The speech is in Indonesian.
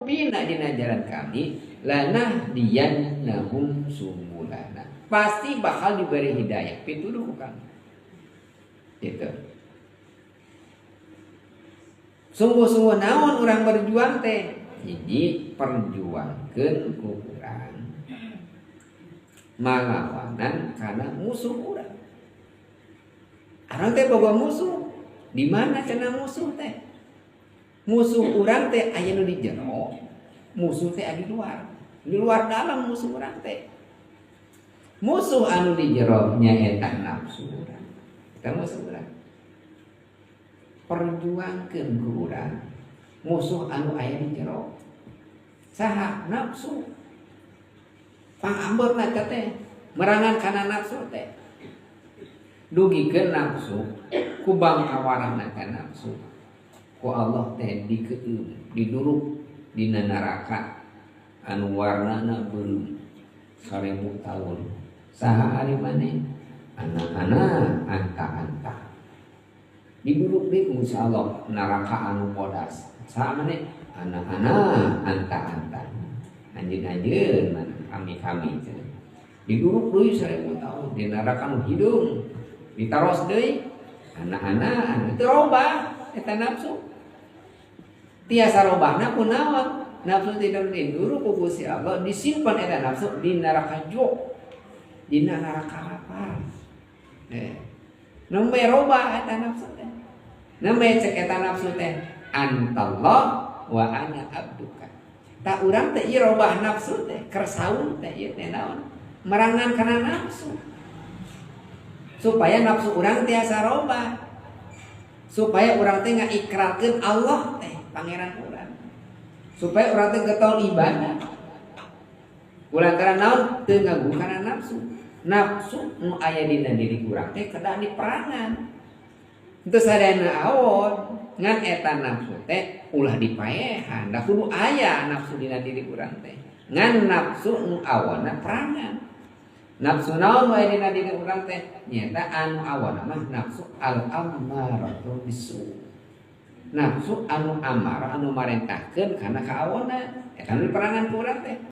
bina dina jalan kami lanahdiyannahum subulana, pasti bakal diberi hidayah pituduh kami gitu. Sungguh-sungguh naon urang berjuang teh hiji perjuangkeun ku urang malawanan kana musuh urang. Arang teh boga musuh, di mana cenah musuh teh? Musuh urang teh aya nu di jero, musuh teh aya di luar. Di luar dalam musuh urang teh. Musuh anu di jero nyaeta nafsu urang. Eta musuh urang. Perjuangkeun ku urang musuh anu aya di jero. Saha? Nafsu. Pangambetna teh merangan kana nafsu teh. Dugikeun nafsu ku bangkawarana kana nafsu. Ku Allah teh dikeum diduruk dina neraka anu warnana beureum 1000 taun. Saha ari maneh? Anak-anak anta-anta. Diduruk deui ku Allah neraka anu bodas. Saha maneh? Anak-anak anta-anta. Anjeun-anjeun kami-kami teh. Diduruk deui 1000 taun di neraka anu hidung. Ditaros deui anak-anak teu robah eta nafsu. Tiasa robahna kunaon? Nafsu tidak diduru ku Gusti Allah disimpan eta nafsu di neraka jo. Dina neraka lapar. Nembe robah eta nafsu teh. Nembe cek eta nafsu teh antallah wa ana abduka. Tak urang teh ieu robah nafsu teh kersaun teh ieu teh naon? Merangan kana nafsu. Supaya nafsu urang tiasa robah. Supaya urang teh ngaikrarkeun Allah teh pangeran urang. Supaya urang teh getol ibadah. Kulantaran naon? Teu ngagum kana nafsu. Nafsu nu aya dina diri urang teh kedah diperangan. Henteu sadayana awon ngan eta nafsu teh ulah dipaehan. Da kudu aya nafsu dina diri urang teh. Ngan nafsu nu awana perangan. Nafsu naon nu aya dina diri urang teh? Nyaeta anu awana mah nafsu al-ammaratu bisu. Nafsu anu amarah anu marentahkeun kana kaawonan eta nu perangan ku urang teh.